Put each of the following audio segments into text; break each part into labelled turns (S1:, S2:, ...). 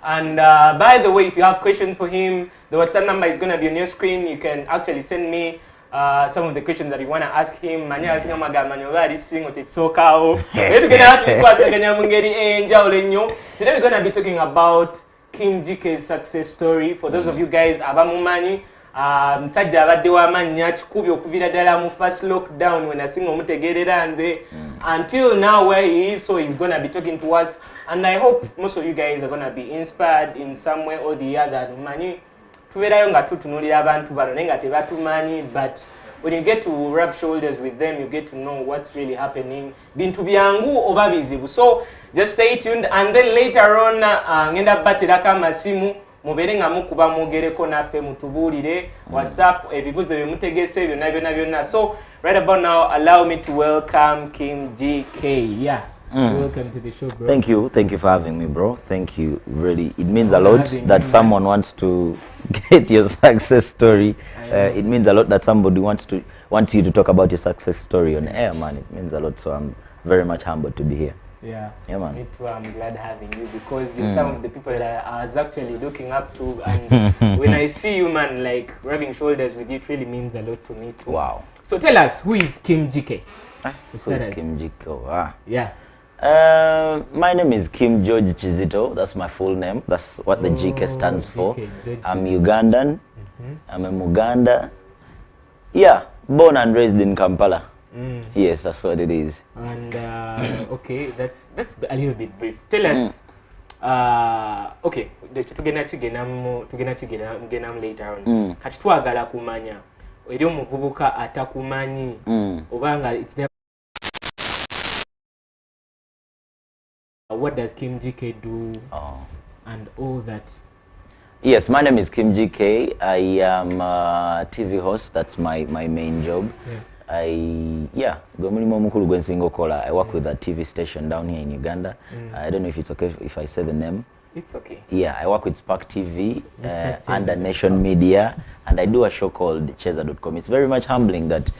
S1: And by the way, if you have questions for him, the WhatsApp number is going to be on your screen. You can actually send me some of the questions that you want to ask him. Today we're going to be talking about Kheem GK's success story. For those of you guys, abamumanyi musajja abadde w'amannya kikubi okuvira ddala mu first lockdown when asinga omutegeerera nze until now where he is, so he's gonna be talking to us, and I hope most of you guys are gonna be inspired in some way or the other. Mumanyi tubeerayo nga tutunuulira abantu bano naye nga tebatumanyi, but when you get to rub shoulders with them, you get to know what's really happening. Bintu byangu oba bizibu. So just stay tuned, and then later on ngenda baterako amasimu mubere nga mukuba mwogereko naffe mutubuulire WhatsApp ebibuzo bye mutegese byonna. So right about now, allow me to welcome Kheem GK. Yeah. Welcome to the show, bro.
S2: Thank you for having me, bro. Thank you. Really, it means a lot that someone wants to get your success story. It means a lot that somebody wants you to talk about your success story on air, man. It means a lot. So I'm very much humbled to be here.
S1: Yeah,
S2: man.
S1: Me too. I'm glad having you because you're some of the people that I was actually looking up to, and when I see you, man, like rubbing shoulders with you, it really means a lot to me too.
S2: Wow.
S1: So tell us, who is Kheem GK?
S2: Who is Kheem GK?
S1: Yeah.
S2: My name is Kheem George Chizito. That's my full name. That's what the GK stands for. I'm Ugandan. I'm a Muganda. Yeah, born and raised in Kampala. Yes, that's what it is. And
S1: okay, that's a little bit brief. Tell us. Okay, tugenda kigenamu later on. Kati twagala kumanya eri omuvubuka atakumanyi obanga it's never. What does Kheem GK do? And all that.
S2: Yes, my name is Kheem GK. I am a TV host. That's my main job. Yeah. I work with a TV station down here in Uganda. I don't know if it's okay if I say the name.
S1: It's okay.
S2: Yeah, I work with Spark TV under Nation Media, and I do a show called Cheza.com. It's very much humbling that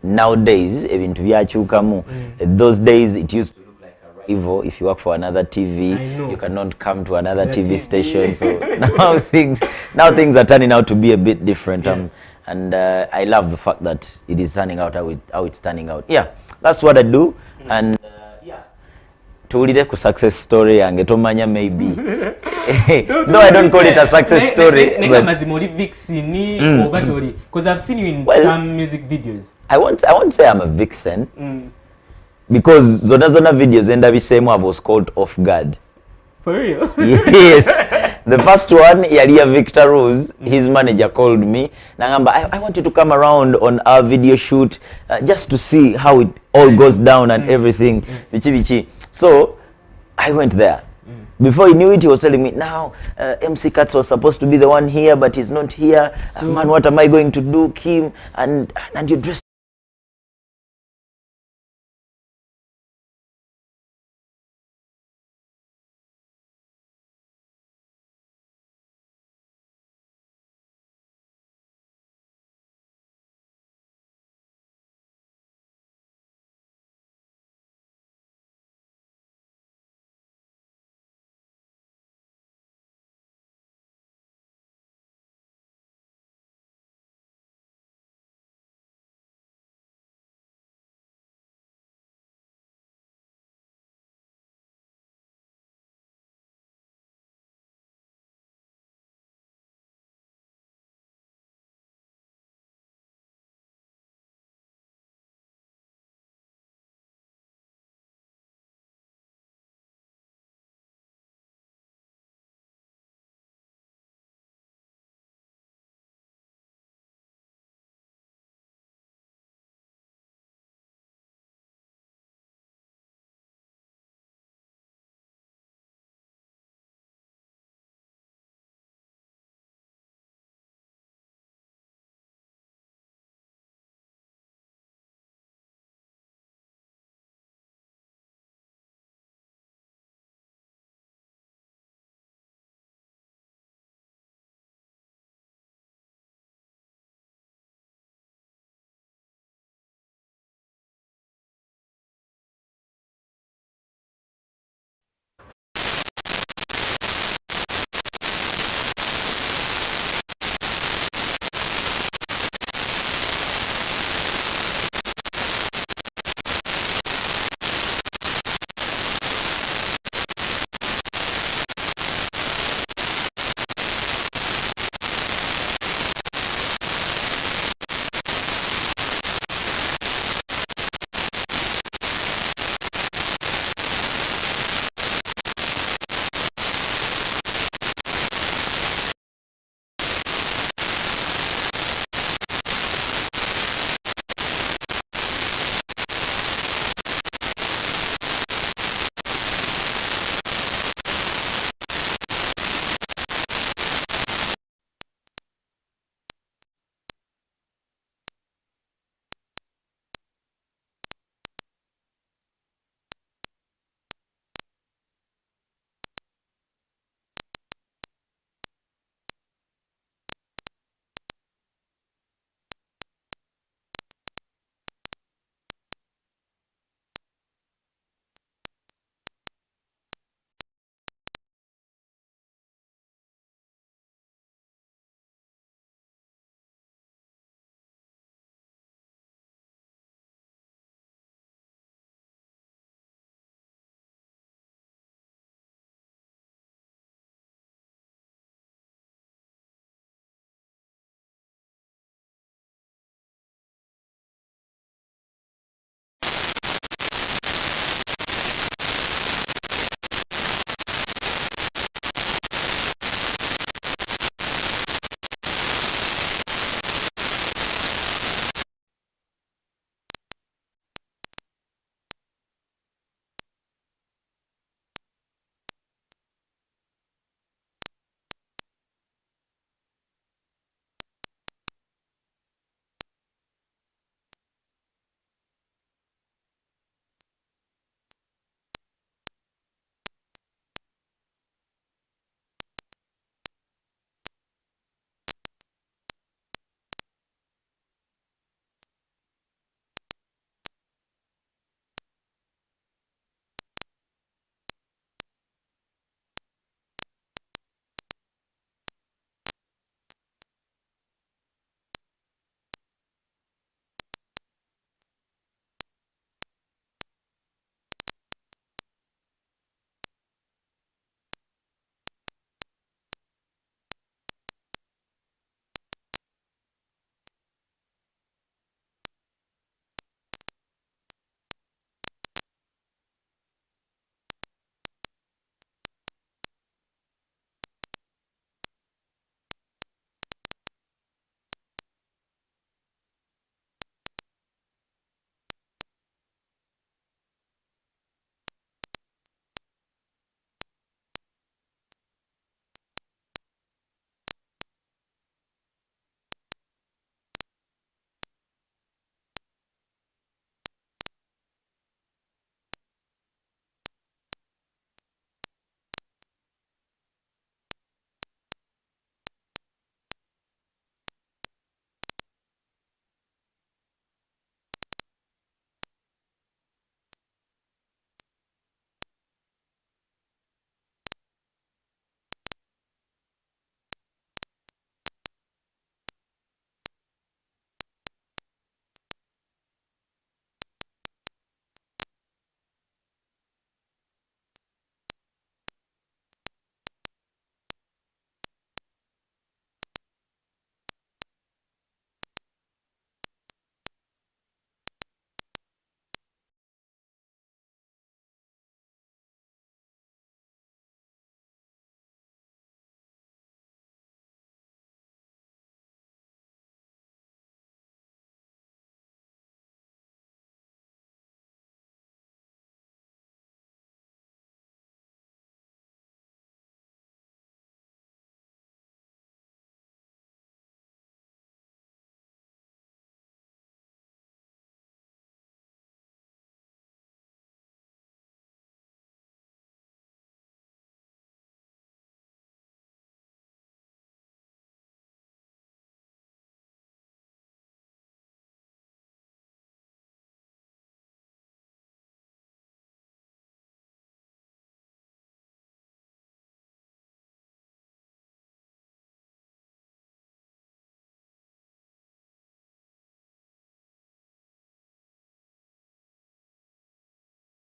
S2: nowadays, even those days it used to look like a rival. If you work for another TV, you cannot come to another TV station. So now things are turning out to be a bit different.
S1: Yeah.
S2: And I love the fact that it is turning out how it's turning out. Yeah, that's what I do. And yeah, tuulire ku success story yange tomanya maybe. No, I don't call it a success story.
S1: Because I've seen you in some music videos.
S2: I won't say I'm a vixen. Because zona videos enda bisemu I was called off guard.
S1: For real?
S2: Yes. The first one, Yalia Victor Rose, his manager called me. Nangamba, I want you to come around on our video shoot just to see how it all goes down and everything. So I went there. Before he knew it, he was telling me, now MC Katz was supposed to be the one here, but he's not here. So, man, what am I going to do, Kheem? And you dressed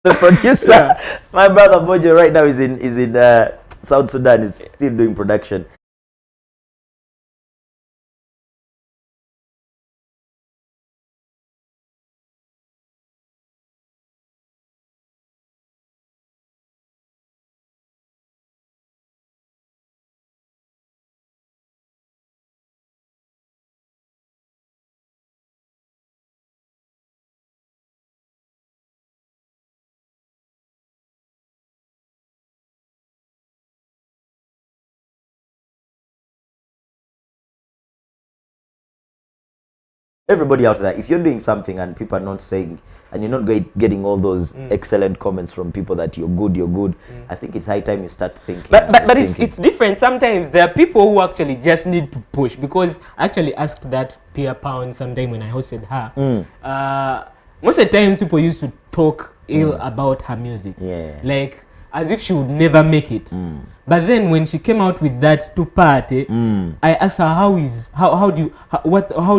S2: the producer. My brother Bojo right now is in South Sudan. Is still doing production. Everybody out there, if you're doing something and people are not saying, and you're not getting all those excellent comments from people that you're good, I think it's high time you start thinking.
S1: But it's different. Sometimes there are people who actually just need to push, because I actually asked that Pia Pound sometime when I hosted her. Most of the times people used to talk ill about her music, like as if she would never make it. But then when she came out with that to party, I asked her, how do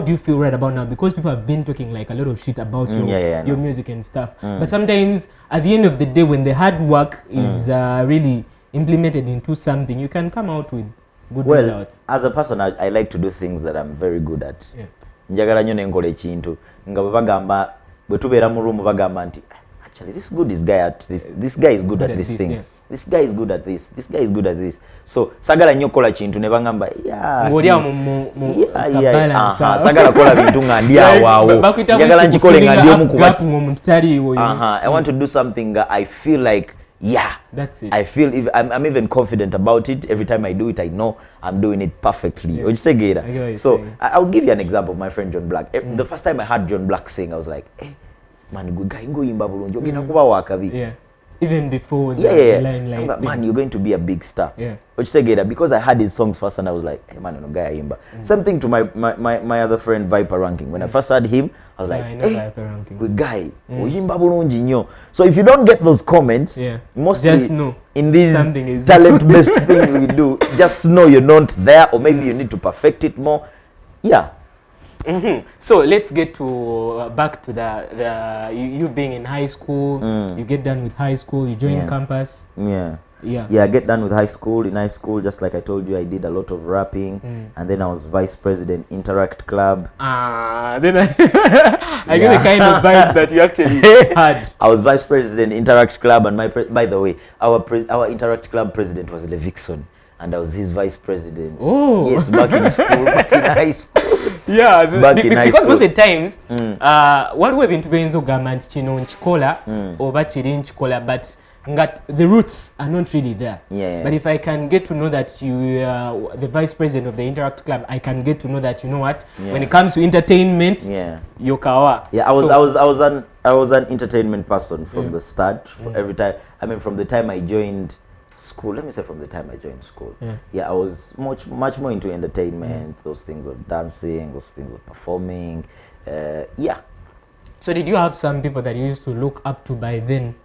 S1: you feel right about now? Because people have been talking like a lot of shit about your music and stuff. But sometimes at the end of the day, when the hard work is really implemented into something, you can come out with good results.
S2: As a person, I like to do things that I'm very good at. Njagala nnyo nenkola ekintu nga bagamba bwe tubeera mu room bagamba nti actually this guy is good at this thing. This guy is good at this. This guy is good at this. So sagala nnyo kola kintu ne bangamba sagala kola bintu nga ndi awo njagala nkikole nga ndi omu ku I want to do something I feel like
S1: that's it.
S2: I feel I'm even confident about it. Every time I do it, I know I'm doing it perfectly. So I'll give you an example of my friend John Black. The first time I heard John Black sing, I was like, hey, man, good guy, go imba bulungi ogenda kuba wakabi.
S1: Even before the line,
S2: man, you're going to be a big star. Because I heard his songs first and I was like, hey man, no guy imba. Same thing to my other friend Viper Ranking. When I first heard him, I was like, hey, good guy, imba bulungi nnyo. So if you don't get those comments, mostly in these talent-based things we do, just know you're not there, or maybe you need to perfect it more.
S1: So let's get to back to the you being in high school. You get done with high school, you join campus.
S2: I get done with high school. In high school, just like I told you, I did a lot of rapping, and then I was vice president Interact Club.
S1: Then I get the kind of vibes that you actually had.
S2: I was vice president Interact Club, and by the way, our Interact Club president was Levikson, and I was his vice president.
S1: Oh,
S2: yes, back in school, back in high school.
S1: Because most of the times, what we've been doing is government chino nchikola oba chiri nchikola, but the roots are not really there. But if I can get to know that you are the vice president of the Interact Club, I can get to know that, you know what, when it comes to entertainment, yokawa.
S2: I was an entertainment person from the start. Every time, I mean, from the time I joined school, let me say from the time I joined school, I was much more into entertainment, those things of dancing, those things of performing.
S1: So did you have some people that you used to look up to by then?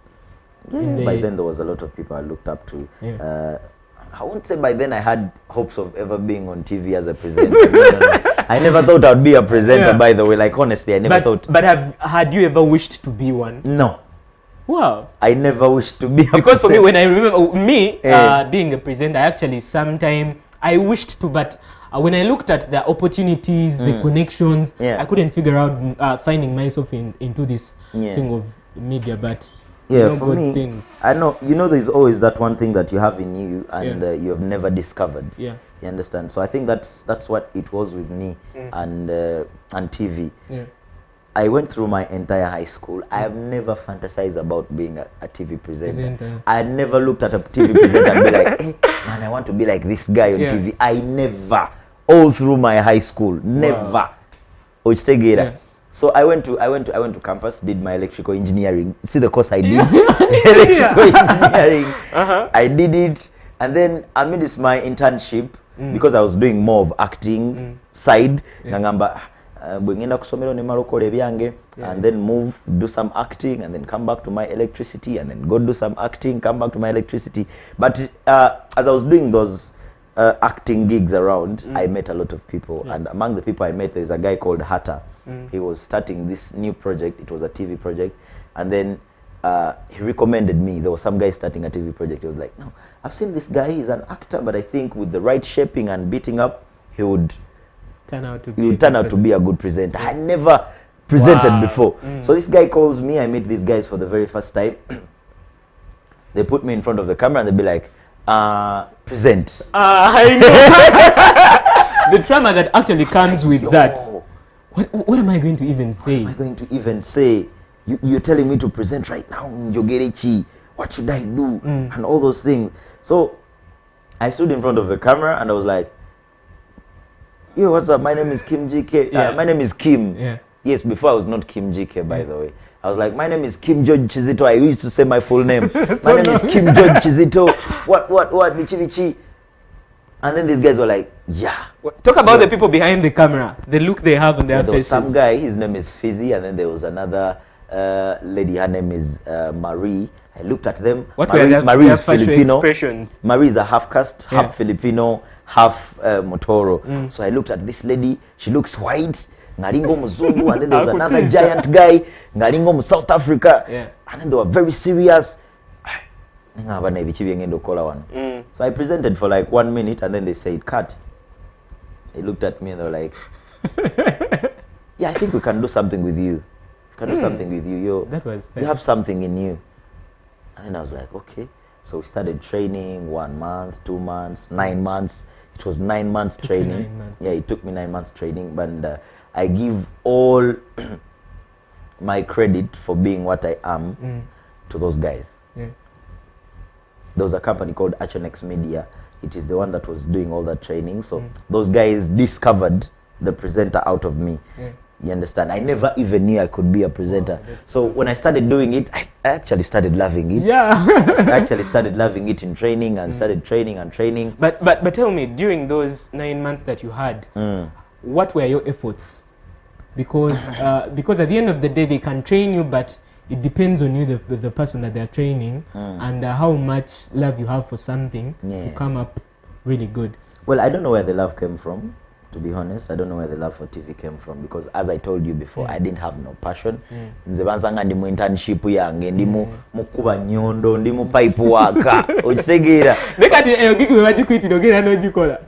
S2: By then there was a lot of people I looked up to. I won't say by then I had hopes of ever being on TV as a presenter. I never thought I'd be a presenter, by the way. Like, honestly, I never thought.
S1: But had you ever wished to be one?
S2: No.
S1: Wow.
S2: I never wished to be a
S1: because presenter. For me, when I remember being a presenter, actually sometime I wished to, but when I looked at the opportunities, the connections, I couldn't figure out finding myself into this thing of media. But
S2: for me, I know, there's always that one thing that you have in you and you have never discovered. You understand? So I think that's what it was with me and TV. I went through my entire high school. I have never fantasized about being a TV presenter. I never looked at a TV presenter and be like, hey, man, I want to be like this guy on TV. I never. All through my high school, never. So I went to campus, did my electrical engineering. See the course I did? Electrical engineering. I did it, and then amidst my internship, because I was doing more of acting side, and then move, do some acting, and then come back to my electricity, and then go do some acting, come back to my electricity. But as I was doing those acting gigs around, I met a lot of people, and among the people I met, there's a guy called Hatta. He was starting this new project. It was a TV project, and then he recommended me. There was some guy starting a TV project. He was like, no, I've seen this guy. He's an actor, but I think with the right shaping and beating up, he would
S1: turn out to
S2: be a good presenter. I had never presented before. So this guy calls me. I meet these guys for the very first time. They put me in front of the camera and they'll be like, present.
S1: I know. The trauma that actually comes with that. What am I going to even say?
S2: What am I going to even say? You're telling me to present right now. Njogerechi. What should I do? And all those things. So I stood in front of the camera and I was like, yo, what's up? My name is Kheem GK. My name is Kheem.
S1: Yeah.
S2: Yes, before I was not Kheem GK, by the way. I was like, my name is Kheem George Chizito. I used to say my full name. My name is Kheem George Chizito. What, Bichi. And then these guys were like, yeah.
S1: Talk about the people behind the camera, the look they have on their
S2: there
S1: faces.
S2: was some guy, his name is Fizzy, and then there was another lady, her name is Marie. I looked at them. Marie is Filipino. Marie is a half caste, half Filipino, half Motoro. So I looked at this lady. She looks white. Ngaringo Muzungu, and then there was another giant guy, Ngaringo South Africa. And then they were very serious. So I presented for like 1 minute and then they said, cut. They looked at me and they were like, yeah, I think we can do something with you. We can do something with you. You have something in you. And then I was like, okay. So we started training 1 month, 2 months, 9 months. It was 9 months training.
S1: 9 months.
S2: Yeah, it took me 9 months training. But I give all my credit for being what I am to those guys. There was a company called Achonex Media. It is the one that was doing all that training. So those guys discovered the presenter out of me. You understand? I never even knew I could be a presenter. So when I started doing it, I actually started loving it. I actually started loving it in training and started training and training.
S1: But tell me, during those 9 months that you had, what were your efforts? Because at the end of the day, they can train you, but it depends on you, the person that they're training, and how much love you have for something to come up really good.
S2: Well, I don't know where the love came from, to be honest. I don't know where the love for TV came from, because as I told you before, I didn't have no passion. Nze bansanga ndi mu internship yange, ndi mu kuba nyondo, ndi mu pipe waka. Okisegeera.
S1: Nekati eyo gigi bwe bagikuitira ogenda n'ogikola.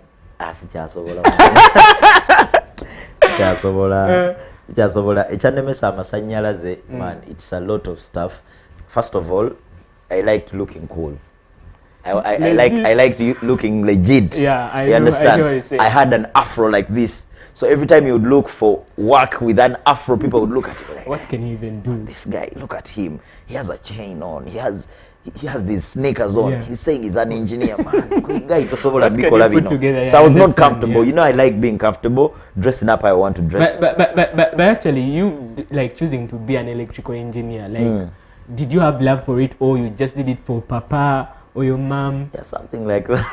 S2: Sikyasobola. Sikyasobola. Ekyanemesa amasannyalaze, man, it's a lot of stuff. First of all, I liked looking cool. I liked looking legit.
S1: Yeah, I
S2: understand?
S1: I know what you're saying.
S2: I had an afro like this. So every time you would look for work with an afro, people would look at you like,
S1: what can you even do?
S2: This guy, look at him. He has a chain on. He has these sneakers on. He's saying he's an engineer, man. So I was not comfortable. You know, I like being comfortable. Dressing up, I want to dress.
S1: But actually, you like choosing to be an electrical engineer. Like, did you have love for it, or you just did it for papa or your mom?
S2: Yeah, something like that.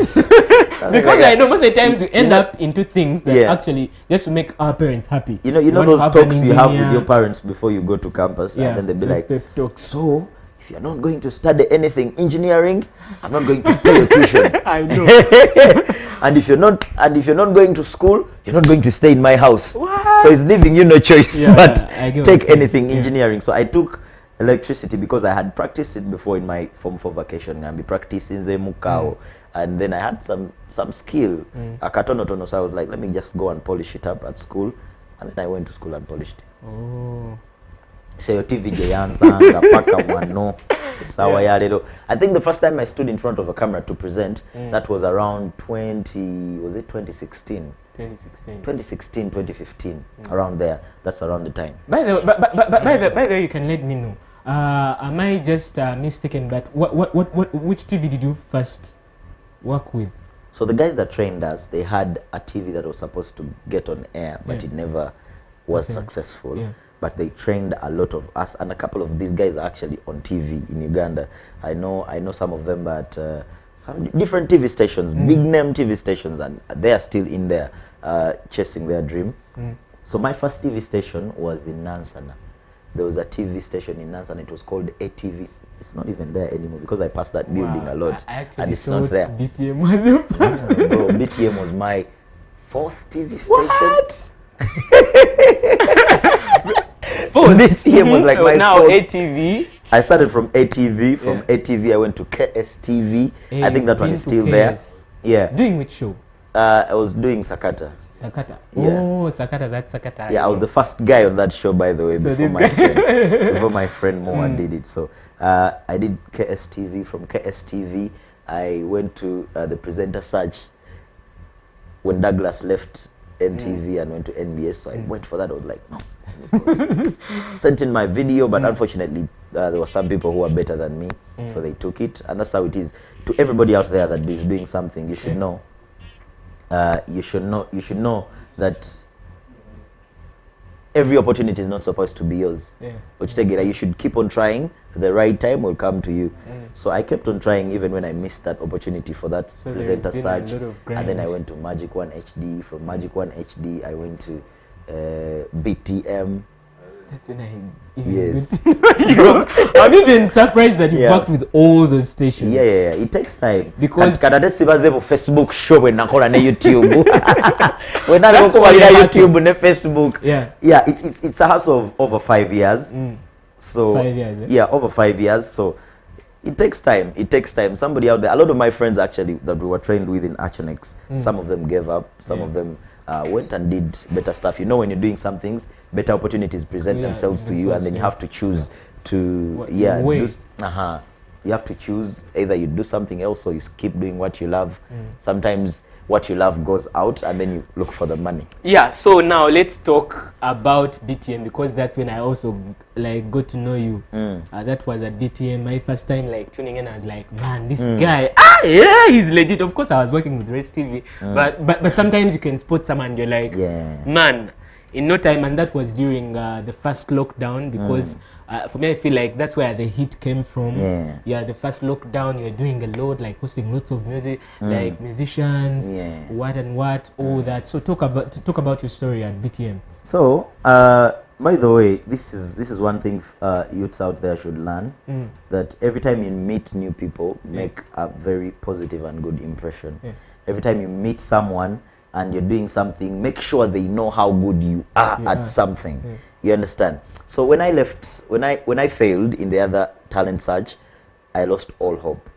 S1: Because I know most of the times we end up into things that actually just to make our parents happy.
S2: You know those talks you have with your parents before you go to campus, and then they'll be like, so if you're not going to study anything engineering, I'm not going to pay your tuition.
S1: I know.
S2: and if you're not going to school, you're not going to stay in my house.
S1: What?
S2: So it's leaving you no choice but take anything engineering. So I took electricity because I had practiced it before in my Form 4 vacation. I'd be practicing Mukao, and then I had some skill. Akatonotono, so I was like, let me just go and polish it up at school, and then I went to school and polished it.
S1: Oh.
S2: So your TV I think the first time I stood in front of a camera to present, that was around 2016, 2015, around there. That's around the time.
S1: By the way, you can let me know. Am I just mistaken? But which TV did you first work with?
S2: So the guys that trained us, they had a TV that was supposed to get on air, but it never was successful. But they trained a lot of us, and a couple of these guys are actually on TV in Uganda. I know some of them at some different TV stations, big name TV stations, and they are still in there chasing their dream. So my first TV station was in Nansana. There was a TV station in Nansana. It was called ATV. It's not even there anymore because I passed that building a lot, and it's not there.
S1: BTM was your first.
S2: Bro, BTM was my fourth TV station.
S1: What?
S2: BTM was like my
S1: now
S2: fourth.
S1: ATV.
S2: I started from ATV. From
S1: Yeah.
S2: ATV, I went to KSTV.
S1: Hey,
S2: I think that one
S1: been
S2: is
S1: to
S2: still
S1: KS.
S2: there. Yeah.
S1: Doing which show?
S2: I was doing Sakata.
S1: Sakata.
S2: Yeah.
S1: Oh, Sakata, that's Sakata.
S2: Yeah, I was the first guy on that show, by the way,
S1: So
S2: before
S1: this
S2: my
S1: guy-
S2: friend, before my friend Moa did it. So I did KSTV. From KSTV, I went to the presenter search when Douglas left NTV and went to NBS. So I went for that. I was like, no. Sent in my video, but unfortunately, there were some people who were better than me, so they took it, and that's how it is. To everybody out there that is doing something, you should know. You should know that every opportunity is not supposed to be yours.
S1: Yeah.
S2: Which take it, you should keep on trying. The right time will come to you. So I kept on trying even when I missed that opportunity for that
S1: So
S2: presenter
S1: there's been a
S2: search.
S1: lot of
S2: And then I
S1: grind.
S2: went to Magic 1 HD. From Magic 1 HD, I went to BTM.
S1: That's when I
S2: Yes.
S1: I'm even surprised that you
S2: Yeah.
S1: worked with all those stations.
S2: Yeah. It takes time.
S1: Because-
S2: Kati sibaze ku Facebook show when nakola ne YouTube. When I
S1: That's
S2: go
S1: all
S2: to
S1: your hustle.
S2: YouTube ne Facebook.
S1: Yeah.
S2: It's a hustle of over 5 years. So
S1: 5 years, eh?
S2: yeah, over 5 years. So it takes time. It takes time. Somebody out there, a lot of my friends actually that we were trained with in Achenex, some of them gave up. Some of them went and did better stuff. You know, when you're doing some things, better opportunities present
S1: Yeah,
S2: themselves to you, and then you have to choose to
S1: What
S2: do,
S1: way.
S2: you have to choose either you do something else or you keep doing what you love. Sometimes what you love goes out, and then you look for the money.
S1: Yeah, so now let's talk about BTM, because that's when I also like got to know you. That was at BTM, my first time like tuning in. I was like, man, this guy, yeah, he's legit. Of course, I was working with Race TV, but sometimes you can spot someone, you're like,
S2: Yeah.
S1: man, in no time. And that was during the first lockdown, because for me, I feel like that's where the hit came from. Yeah, the first lockdown, you're doing a lot, like hosting lots of music, like musicians, what and what, all that. So talk about your story at BTM.
S2: So, by the way, this is one thing youths out there should learn, that every time you meet new people, make a very positive and good impression. Every time you meet someone and you're doing something, make sure they know how good you are at something. You understand? So when I left, when I failed in the other talent search, I lost all hope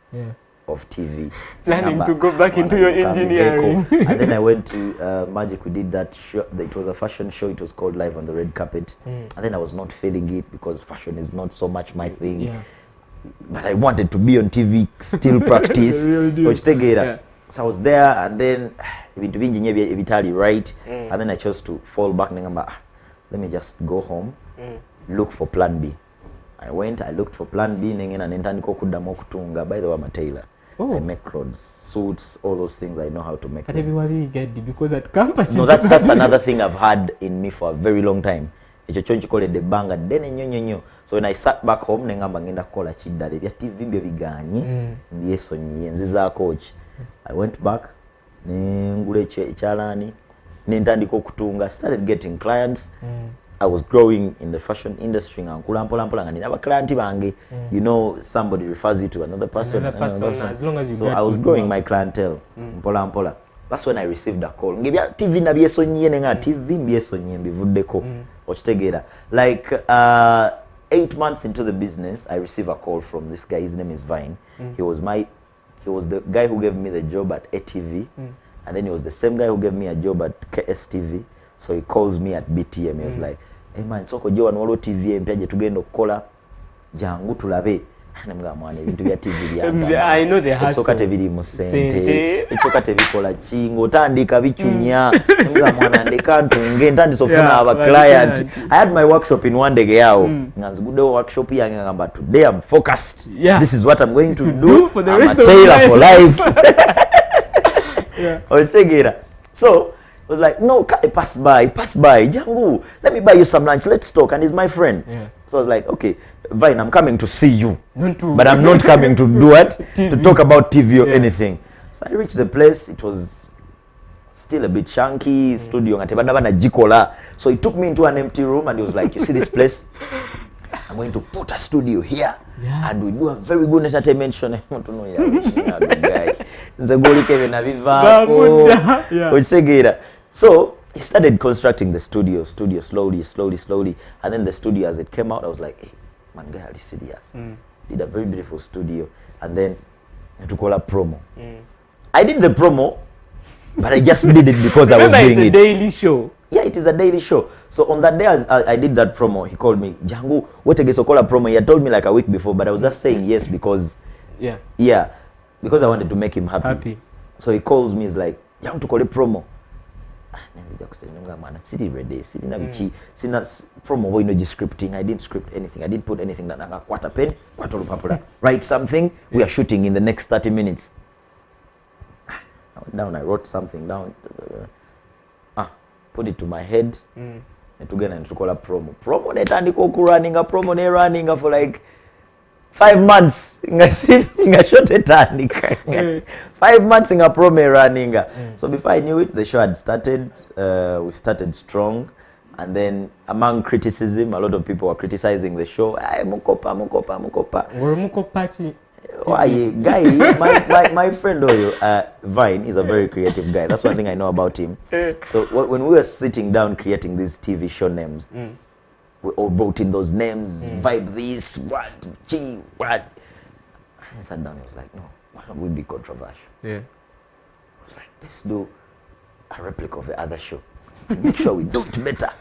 S2: of TV.
S1: Planning to go back into your engineering.
S2: And then I went to Magic. We did that show. It was a fashion show. It was called Live on the Red Carpet. And then I was not feeling it because fashion is not so much my thing. But I wanted to be on TV, still practice. Which take it. So I was there, and then to be engineer Vitali, right? And then I chose to fall back. Let me just go home, look for plan B. I looked for plan B. By the way, I'm a tailor. I make clothes, suits, all those things. I know how to make
S1: But
S2: them.
S1: everybody get it, because at campus.
S2: No, that's another thing I've had in me for a very long time. It's a change called the banga. So when I sat back home, coach. I went back, started getting clients. I was growing in the fashion industry. You know, somebody refers you to another person.
S1: As long as you
S2: So
S1: get
S2: I was
S1: good
S2: growing
S1: work.
S2: my clientele. That's when I received a call. TV na biesonye nga TV biesonye bivuddeko. Ochitegera. Like 8 months into the business, I received a call from this guy. His name is Vine. He was the guy who gave me the job at ATV, and then he was the same guy who gave me a job at KSTV. So he calls me at BTM. He was like, "Hey man, soko je wano TV mpyaje tugenda okukola jangu tulabe."
S1: I know the hustle.
S2: Ekyoka tebiri mu ssente, ekyoka tebikola ki, ng'otandika bicunya, nga mwana ndeka ntunge, ntandise ofuna aba client. I had my workshop in one day yawo. Nga nziguddewo workshop yange ngamba, today I'm focused. This is what I'm going to do.
S1: For the
S2: I'm
S1: rest
S2: a
S1: of
S2: tailor for life. Okitegera. So I was like, no, pass by, Jangu, let me buy you some lunch, let's talk. And he's my friend. So I was like, okay, Vine, I'm coming to see you, but I'm not coming to do what? To talk about TV or anything. So I reached the place. It was still a bit chunky, studio. So he took me into an empty room and he was like, you see this place? I'm going to put a studio here, and we do a very good entertainment show. I want to know guy. So he started constructing the studio slowly, and then the studio, as it came out, I was like, hey, man, guy is serious. Did a very beautiful studio, and then to call a promo. I did the promo, but I just did it because I was doing it.
S1: It's a daily show.
S2: Yeah, it is a daily show. So on that day, as I did that promo, he called me, Jangu, what again? So call a promo. He had told me like a week before, but I was just saying yes because, because I wanted to make him happy. So he calls me, he's like, Jangu to call a promo. City ready, city na bichi, sina promo boy no scripting. I didn't script anything. I didn't put anything that what a pen, what all write something. We are shooting in the next 30 minutes. I went down, I wrote something down. Put it to my head. And to call a promo. Promo running for like 5 months. Inga shot it 5 months in a promo running. So before I knew it, the show had started. We started strong, and then among criticism, a lot of people were criticizing the show.
S1: Mukopa.
S2: Why, guy, my friend Vine is a very creative guy. That's one thing I know about him. So when we were sitting down creating these TV show names, we all wrote in those names, vibe this, what. I sat down and was like, no, why don't we be controversial?
S1: Yeah.
S2: I was like, let's do a replica of the other show. And make sure we do it better.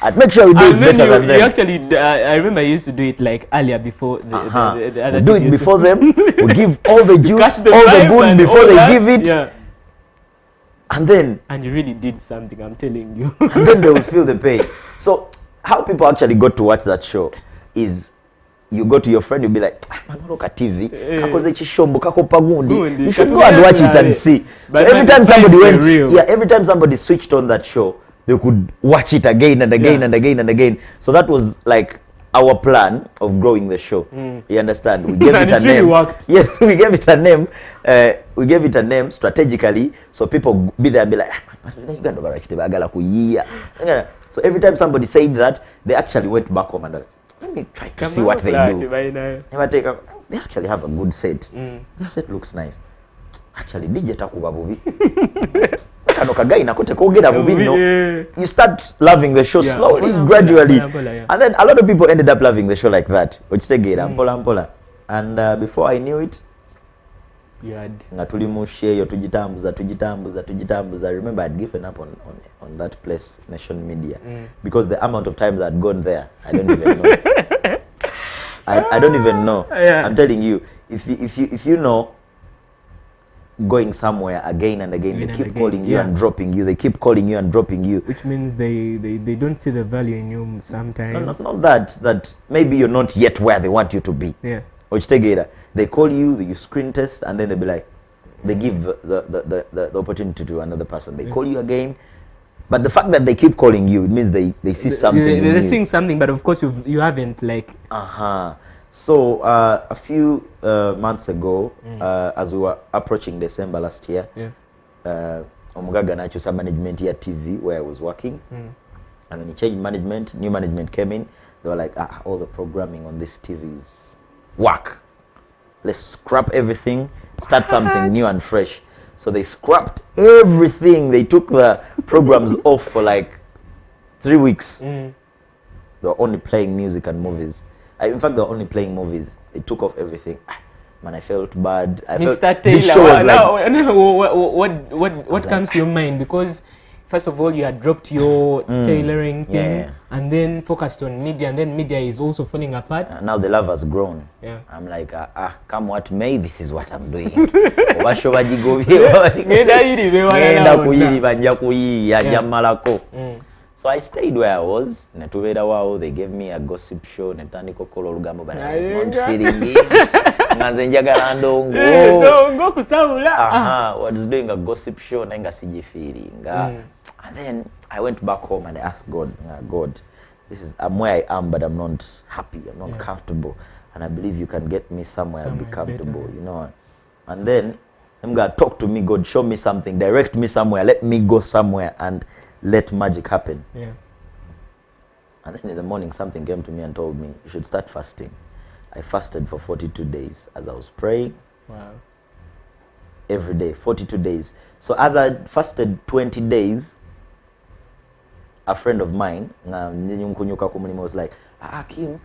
S2: And make sure we do it better than them.
S1: You actually, I remember I used to do it like earlier before the other
S2: do it before them. We give all the juice, all the good before they give it.
S1: Yeah.
S2: And
S1: you really did something, I'm telling you.
S2: And then they will feel the pain. So how people actually got to watch that show is you go to your friend, you'll be like, man, look at TV. You should go and watch it and see. So every time somebody every time somebody switched on that show, they could watch it again and again and again and again. So that was like our plan of growing the show. You understand? We gave it a name.
S1: Worked.
S2: Yes, we gave it a name. We gave it a name strategically, so people be there and be like, so every time somebody said that, they actually went back home and let me try to see what they do. They actually have a good set. Their set looks nice. Actually, DJ takuba bubi. You start loving the show slowly, gradually. And then a lot of people ended up loving the show like that. And before I knew it, I remember I'd given up on that place, Nation Media, because the amount of times I'd gone there, I don't even know. I don't even know. I'm telling you, if you know, going somewhere again and again, they keep calling you and dropping you. They keep calling you and dropping you.
S1: Which means they don't see the value in you sometimes.
S2: Not that maybe you're not yet where they want you to be.
S1: Yeah.
S2: They call you, you screen test, and then they be like, they give the opportunity to another person. They call you again. But the fact that they keep calling you, it means they see something.
S1: They're seeing something, but of course you haven't like.
S2: So a few months ago, as we were approaching December last year, Omugaga nachusa management here TV where I was working, and when he changed management, new management came in. They were like, all the programming on this TV is whack. Let's scrap everything, start something new and fresh. So they scrapped everything. They took the programs off for like 3 weeks. They were only playing music and movies. In fact, they were only playing movies. They took off everything. Man, I felt bad.
S1: Mr. Taylor, what comes to your mind? Because first of all, you had dropped your tailoring thing, and then focused on media, and then media is also falling apart.
S2: Now the love has grown. I'm like, come what may, this is what I'm doing. So I stayed where I was. They gave me a gossip show. But I was not feeling it. Was doing a gossip show. And then I went back home and I asked God, God, I'm where I am, but I'm not happy. I'm not comfortable. And I believe you can get me somewhere and be comfortable, you know. And then God, talk to me, God, show me something, direct me somewhere, let me go somewhere and let magic happen. And then in the morning, something came to me and told me, you should start fasting. I fasted for 42 days as I was praying.
S1: Wow.
S2: Every day, 42 days. So as I fasted 20 days, a friend of mine was like, Kheem,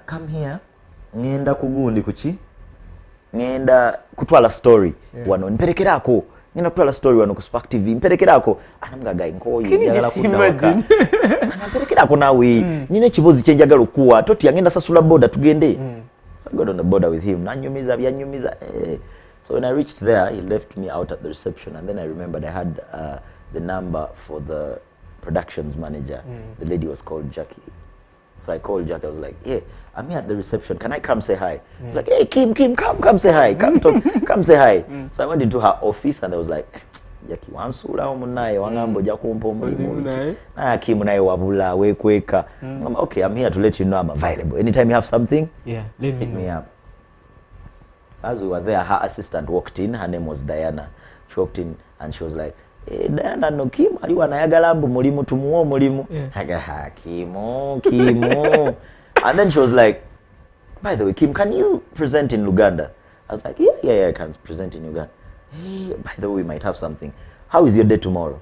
S2: come here. Ngenda kugundi kuchi. Ngenda kutwala story. Wano mperekerako. Ngenda kutwala story wano ku Spark TV. Mperekerako. Anamugaga inkoyi njagala kudawaka. Mperekerako nawe. Nyine kibozi kye njagala okuwa. Toti ngenda sasula boda tugende. So I got on the border with him. Nanyumiza byanyumiza. So when I reached there, he left me out at the reception, and then I remembered I had the number for the productions manager. The lady was called Jackie. So I called Jackie. I was like, "Yeah, I'm here at the reception. Can I come say hi?" She's like, "Hey, Kheem, come say hi. Come talk, come say hi." So I went into her office, and I was like, "Jackie, wansula omunaye wangambo jakumpa omulimu. Kheem naye wabula wekweka." I'm okay, I'm here to let you know I'm available. Anytime you have something,
S1: let
S2: hit me up. So as we were there, her assistant walked in. Her name was Diana. She walked in, and she was like, "Hey, Diana, no Kheem, aliwa nayagala mbu mulimu tumuo mulimu." Aga Kheem. And then she was like, "By the way, Kheem, can you present in Uganda?" I was like, yeah, I can present in Uganda. "Hey, by the way, we might have something. How is your day tomorrow?"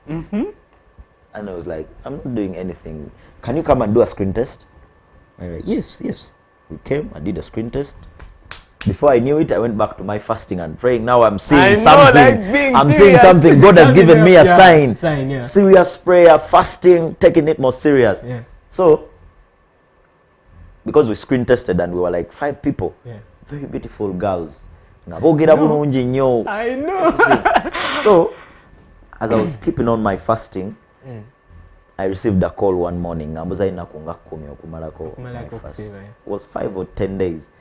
S2: And I was like, "I'm not doing anything. Can you come and do a screen test?" I was like, yes. We came, I did a screen test. Before I knew it, I went back to my fasting and praying. Now I'm seeing something. I'm seeing something. God has given me a sign. Serious prayer, fasting, taking it more serious. So, because we screen tested and we were like 5 people, very beautiful girls. I
S1: know.
S2: So, as I was keeping on my fasting, I received a call one morning. It was 5 or 10 days.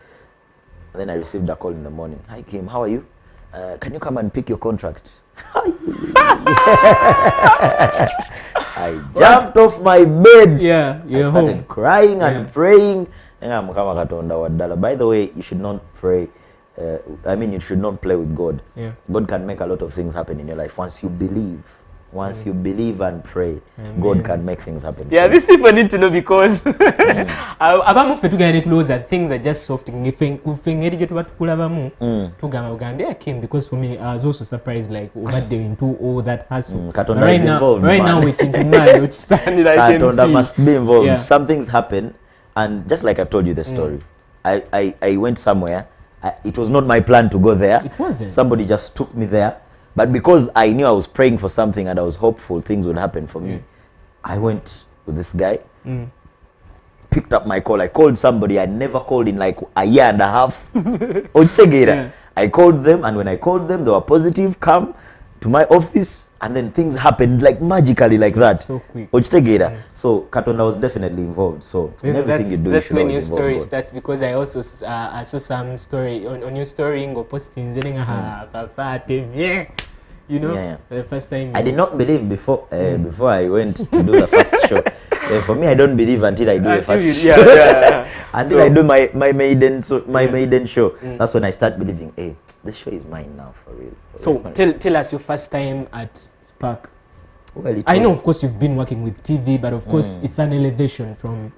S2: And then I received a call in the morning. "Hi Kheem, how are you? Can you come and pick your contract?" I jumped off my bed. I started crying and praying. By the way, you should not pray. You should not play with God. God can make a lot of things happen in your life once you believe. Once you believe and pray, God can make things happen.
S1: These people need to know, because abamu fe tugenda close that things are just soft. Ngifengeri je tubatukulabamu tugamba Uganda Kheem, because for me I was also surprised, like what they into all that hassle.
S2: Right
S1: now it's into man, which standing I can see.
S2: Must be involved. Some things happen, and just like I've told you the story, I went somewhere. It was not my plan to go there.
S1: It wasn't.
S2: Somebody just took me there. But because I knew I was praying for something and I was hopeful things would happen for me, I went with this guy, picked up my call. I called somebody I never called in like a year and a half. I called them, and when I called them, they were positive, come to my office, and then things happened like magically like that.
S1: So quick.
S2: So Katonda was definitely involved. So in everything you do,
S1: that's
S2: you
S1: when your story starts, because I also I saw some story on your story or posting the first time.
S2: I did not believe before I went to do the first show. For me, I don't believe until I do the first show. Until I do my maiden show. That's when I start believing, hey, the show is mine now, for real.
S1: So tell us your first time at Spark.
S2: Well,
S1: I know, of course, you've been working with TV, but of course, it's an elevation from.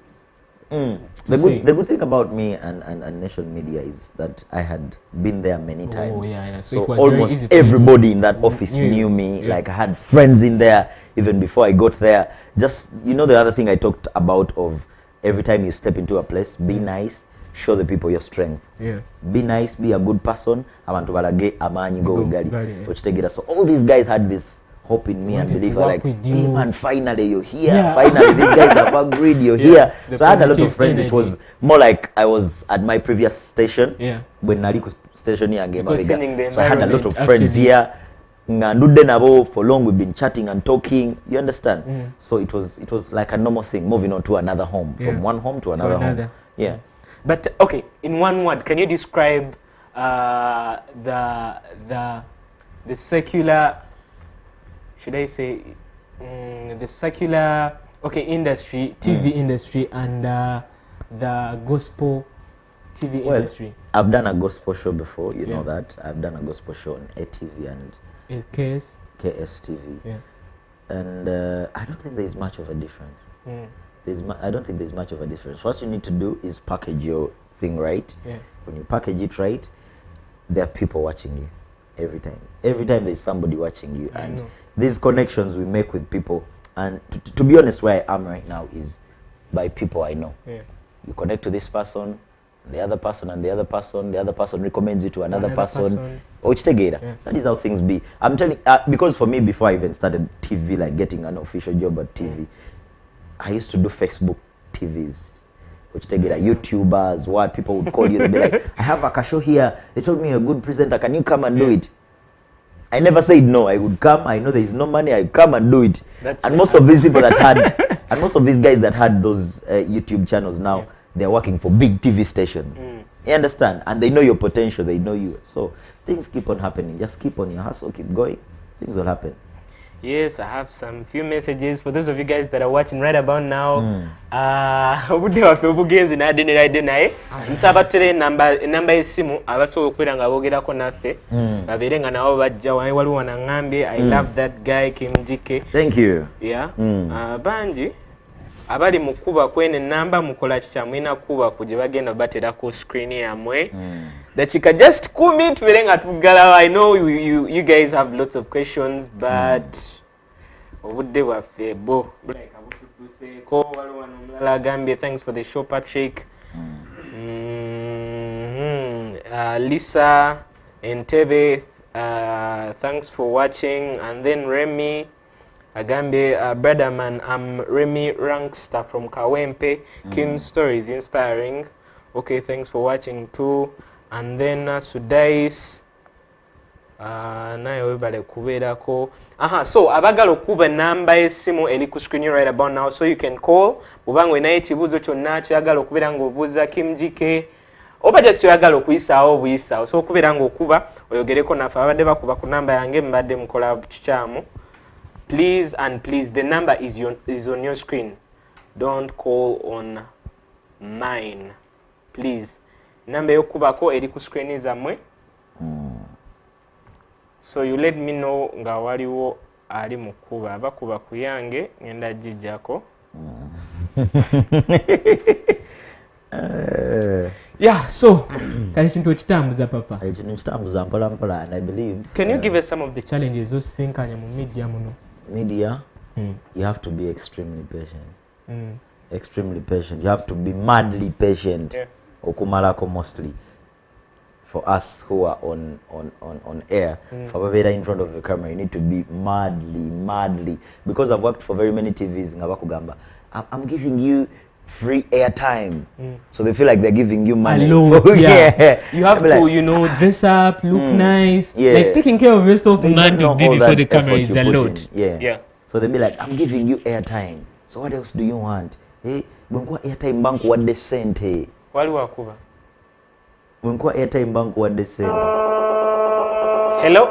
S2: The good thing about me and Nation Media is that I had been there many times. So almost everybody in that office knew me. Like I had friends in there even before I got there. Just, the other thing I talked about of every time you step into a place, be nice, show the people your strength. Be nice, be a good person. So all these guys had this hope in me and belief, like, hey man, finally you're here. Finally these guys have agreed you're here. So I had a lot of friends. It was more like I was at my previous station when Naliku station here again. So I had a lot of friends here. For long we've been chatting and talking, you understand? So it was like a normal thing, moving on to another home, from one home to another home.
S1: But okay, in one word, can you describe the secular, should I say, the secular industry, TV industry, and the gospel TV industry?
S2: I've done a gospel show before, you know that. I've done a gospel show on ATV and KS TV. And I don't think there's much of a difference. I don't think there's much of a difference. What you need to do is package your thing right. When you package it right, there are people watching you every time. Every time there's somebody watching you, and these connections we make with people. And to be honest, where I am right now is by people I know.
S1: Yeah.
S2: You connect to this person, the other person, and the other person recommends you to another person.
S1: Yeah.
S2: That is how things be. I'm telling, because for me, before I even started TV, like getting an official job at TV, I used to do Facebook TVs. YouTubers, what people would call you, they'd be like, I have a show here, they told me you're a good presenter, can you come and do it? I never said no. I would come. I know there is no money. I come and do it. And most of these people that had, and most of these guys that had those YouTube channels now, they're working for big TV stations. You understand? And they know your potential. They know you. So things keep on happening. Just keep on your hustle. Keep going. Things will happen.
S1: Yes, I have some few messages for those of you guys that are watching right about now. Obudde waffe obugenzi n'adenera naye nsaba tere namba y'essimu abasobola okubeera nga boogerako naffe babeere nga nabo bajja waliwo wanangambye I love that guy Kheem GK.
S2: Thank you.
S1: Yeah. Bangi abali mu kuba kwene namba mukola kikya mwina kuba kuje bagenda baterako screen yammwe. Dakika just 10 tubeere nga tuggalawo. I know you guys have lots of questions but obudde bwaffe bo like abututuseeko waliwo wano omulala agambye thanks for the show Patrick. Lisa Entebbe, thanks for watching. And then Remy Agambe, brother man, I'm Remy Rankster from Kawempe. Kheem's story is inspiring. Okay, thanks for watching too. And then Sudais, nayo webale kubeerako. So abagala okuba namba y'essimu eri ku screen right about now, so you can call bubanga olinayo ekibuuzo kyonna kyoyagala okubeera ng'obuuza Kheem GK oba just kyoyagala okuyisaawo obuyisaawo, so okubeera ng'okuba oyogereko naffe abadde bakuba ku namba yange mbadde mukola kikyamu. Please and please, the number is on your screen. Don't call on mine, please. Number yokubako eri ku screen zammwe. So you let me know nga waliwo ali mukuba abakuba ku yange ngenda jijjako. Yeah, so kali kintu ekitambuza papa.
S2: Ekintu ekitambuza mpola mpola, and I believe.
S1: Can you give us some of the challenges osinkanya mu media muno?
S2: Media, you have to be extremely patient. Extremely patient. You have to be madly patient.
S1: Yeah.
S2: Okumalako mostly. For us who are on air, for Babeda in front of the camera, you need to be madly. Because I've worked for very many TVs in Ngabakugamba. I'm giving you free airtime. So they feel like they're giving you money.
S1: Yeah. You have to, like, dress up, look nice. Yeah. Like taking care of your stuff. Man to do before the camera is a lot.
S2: Yeah. So they'll be like, I'm giving you airtime. So what else do you want? Hey, when airtime bank what they sent, hey.
S1: Waliwo akuba.
S2: When airtime bank what they sent.
S1: Hello?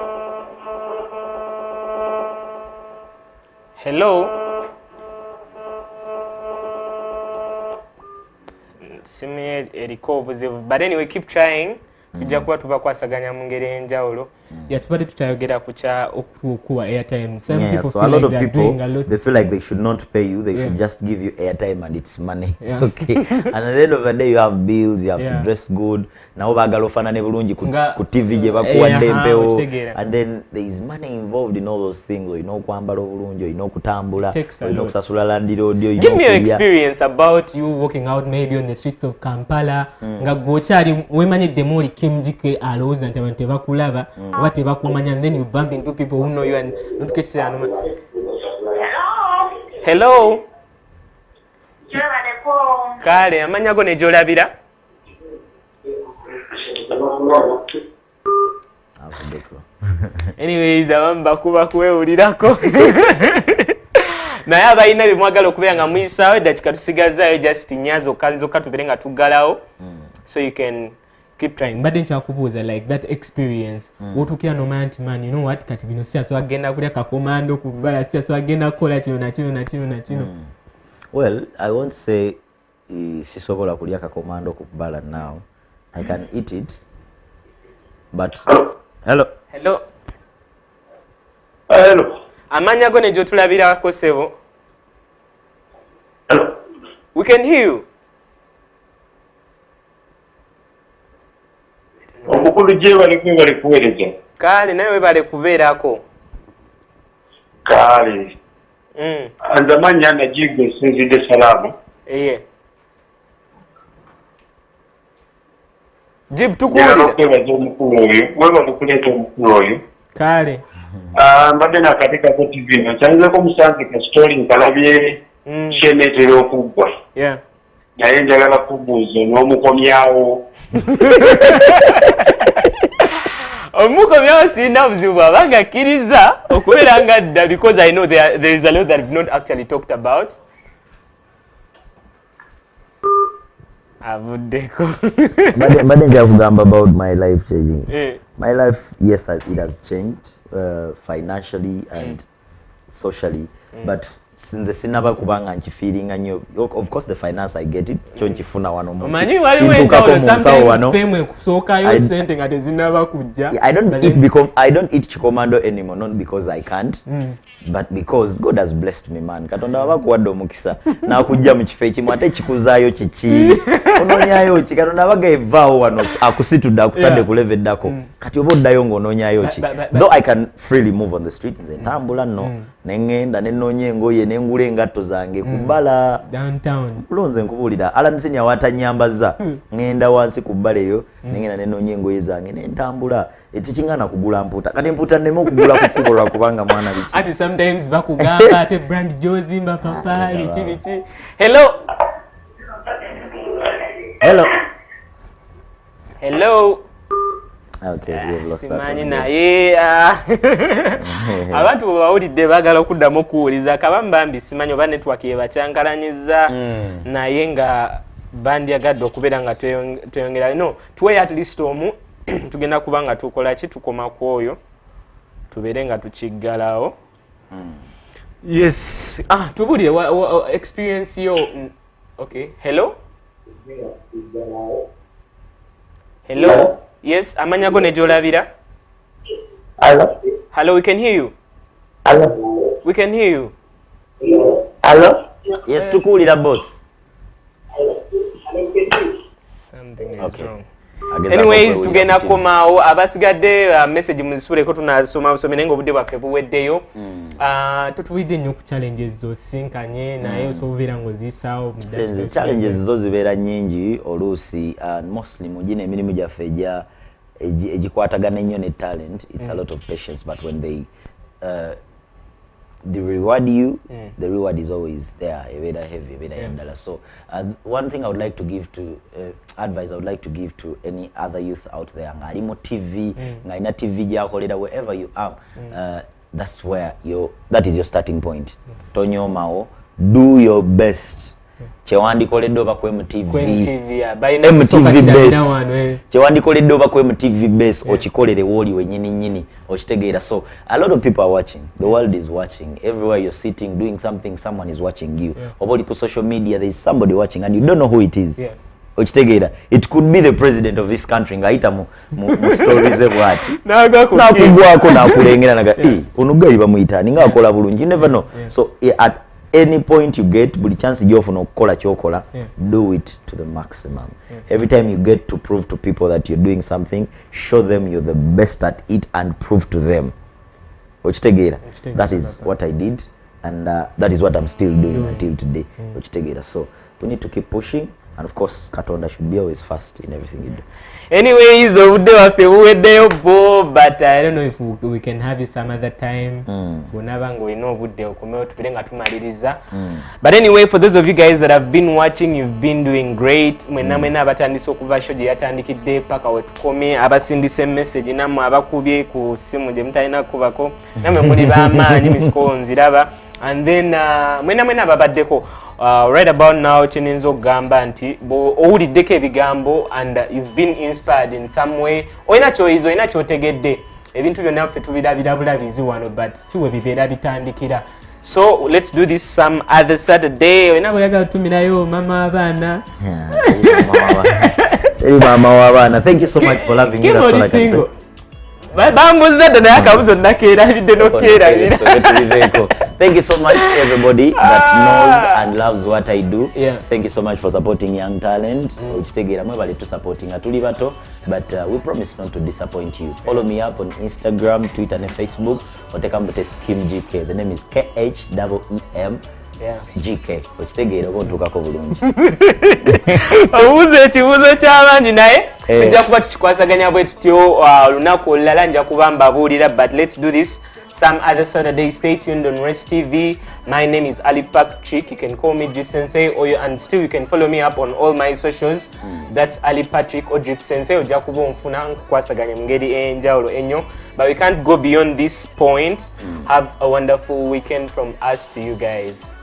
S1: Hello? Simu eriko obuzibu. But anyway, keep trying. Tujja kuba tubakwasaganya mu ngeri enjawulo. Tubadde tukyayogera ku kya okuwa airtime. Some people
S2: so
S1: feel
S2: a lot
S1: like
S2: of people, they feel like they should not pay you. They should just give you airtime and it's money. It's okay. And at the end of the day, you have bills, you have to dress good. Nabo bagala ofanane bulungi ku TV gye bakuwadde empewo. And then there is money involved in all those things. Olina okwambala obulungi, olina okutambula, olina okusasula land road. Give
S1: me your experience about you walking out maybe on the streets of Kampala. Nga gwokyali wemanyidde muri Kheem GK alowooza nti abantu tebakulaba oba tebakumanya, and then you bump into people who know you and not get to say hello. Kale amanya go ne gyolabira. Anyways, abamba kuba kuwewulirako. Naye abalina bye mwagala okubeera nga muyisaawo eddakika tusigazaayo just nyazo zokka tubeere nga tuggalawo, so you can keep trying. Mbadde nkyakubuuza like that experience. Wotukira nomanya nti man, you know what, kati bino siyaso agenda kulya kakomando kubala, siyaso agenda kukola kino nakino.
S2: Well, I won't say sisobola kulya kakomando kubala now. I can eat it. But hello. Amanya go ne gyotulabirako sebo.
S3: Hello.
S1: We can hear you.
S3: Omukulu gye bali kuweereza.
S1: Kale nawe bale kubeerako.
S3: Kale. Anzamanya najigwe sinzidde salama.
S1: Jib tukuulira.
S3: N'okwebaza omukulu oyo, weebale okuleeta omukulu oyo.
S1: Kale.
S3: Mbadde nakateekako TV eno, nkyalizako musanze ka story nkalabye kyeneetera okuggwa. Naye njagala kubuuza n'omukomyawo.
S1: Omukomyawo sirina buzibu abanga akkiriza okubeera nga dda, because I know there is a lot that we've not actually talked about. Avuddeko.
S2: Mbadde njagala kugamba about my life changing. My life, yes, it has changed financially and socially, but since sinaba kubanga nkifiringa nnyo, of course the finance I get it, kyo nkifuna wano mu
S1: manyi waliwo enjawulo, sometimes fame ekusookayo sente nga tezinaba kujja.
S2: I don't eat chikomando anymore, not because I can't, but because God has blessed me, man. Katonda wabakuwadde omukisa n'akujja mu kifo ekimu ate kikuzaayo kiki onoonyayo ki. Katonda abagaevaawo wano akusitudde akutadde ku level eddako, kati oba oddayo ng'onoonyayo ki. Though I can freely move on the street, nze ntambula nno neŋŋenda ne nnoonya engoye nengula engatto zange kubbala
S1: downtown.
S2: Kulonze nkubuulira Alan watanyambaza ngenda wansi ku bbala eyo nengenda nenoonya engoye zange nentambula tekingana kugula mputa kati mputa nneme okugula ku kkubo lwakubanga mwana biki
S1: ati sometimes bakugamba ate brand jozimba papa biki. Hello.
S2: Okay, we've lost
S1: simanyi naye abantu bawulidde baagala okuddamu okuwuliza kabambambi simanyi oba network yebakyankalanyiza naye nga bandyagadde okubeera nga tweyongera no tuwe at least omu tugenda kuba nga tukola ki tukoma ku oyo tubeere nga tukiggalawo. Yes, tubulire experience yo. Okay, hello. Yes, amanya go ne jolabira. Hello, we can hear you. We can hear you.
S2: Yes, tukuulira boss.
S1: Something is wrong. Anyways, tugenda komaawo abasigadde message muzisubuleko tunasoma busomere ng'obudde bwaffe buweddeyo. Tutuwidde nnyo ku challenges zosinkanye naye osobola ng'oziyisaawo.
S2: Challenges zo zibeera nnyingi oluusi mostly mu gino emirimu gyaffe egikwatagana ennyo ne talent. It's a lot of patience, but when they reward you, the reward is always there, ebeera heavy, ebeera yandala. So one thing I would like to give to advice I would like to give to any other youth out there nga ali mu TV nga ina TV gyakolera wherever you are, that is your starting point. Tonyomawo, do your best. Kyewandikoledde oba ku MTV base kyewandikoledde oba ku MTV base okikolere wooli wenyini nyini okitegeera. So a lot of people are watching, the world is watching, everywhere you're sitting doing something someone is watching you. Oba oli ku social media there is somebody watching and you don't know who it is. Okitegeera, it could be the president of this country ng'ayita mu stories bw'ati nakugwako nakulengera naga ono gayi bamuyitaani ng'akola bulungi, you never know. So at any point you get buli chance gyofuna okukola kyokola, do it to the maximum. Every time you get to prove to people that you're doing something, show them you're the best at it and prove to them. Okitegeera, that is what I did and that is what I'm still doing until today. Okitegeera, so we need to keep pushing. And of course, Katonda should be always first in everything you do.
S1: Anyways, obudde waffe buweddeyo bo, but I don't know if we can have you some other time. Bw'onaaba ng'olina obudde okomewo tubire nga tumaliriza. But anyway, for those of you guys that have been watching, you've been doing great. Mwena abatandise okuva show gye yatandikidde paka we tukomye, abasindise message nammwe abakubye ku simu gye mutalina kubako, nammwe muli b'amaanyi misiko nziraba. And then mwena ababaddeko. Right about now kyeninza okugamba nti owuliddeko ebigambo and you've been inspired in some way, olina kyoyiza, olina kyotegedde, ebintu byonna ffe tubirabira bulabizi wano but si we bibeera bitandikira. So let's do this some other Saturday. Olina bweyagala tumirayo mama abaana.
S2: Hey mama w'abaana, thank you so much for loving me. That's all I can say.
S1: Bambuza dda naye akabuzo nakeerabidde n'okeerabira.
S2: Thank you so much everybody that knows and loves what I do. Thank you so much for supporting young talent. Okitegeera mwebale tu supporting tuli bato, but we promise not to disappoint you. Follow me up on Instagram, Twitter and Facebook. Otekambute Kheem GK. The name is KHEEM GK okitegeera oba ontuukako bulungi
S1: obuuza ekibuuzo ky'abangi naye tujja kuba tukikwasaganya bwe tutyo olunaku olulala nja kuba mbabuulira but let's do this some other Saturday. Stay tuned on Rest TV. My name is Ali Patrick. You can call me Drip Sensei, and still you can follow me up on all my socials. That's Ali Patrick or Drip Sensei. Ojja kuba onfuna nkukwasaganya mu ngeri enjawulo ennyo. But we can't go beyond this point. Have a wonderful weekend from us to you guys.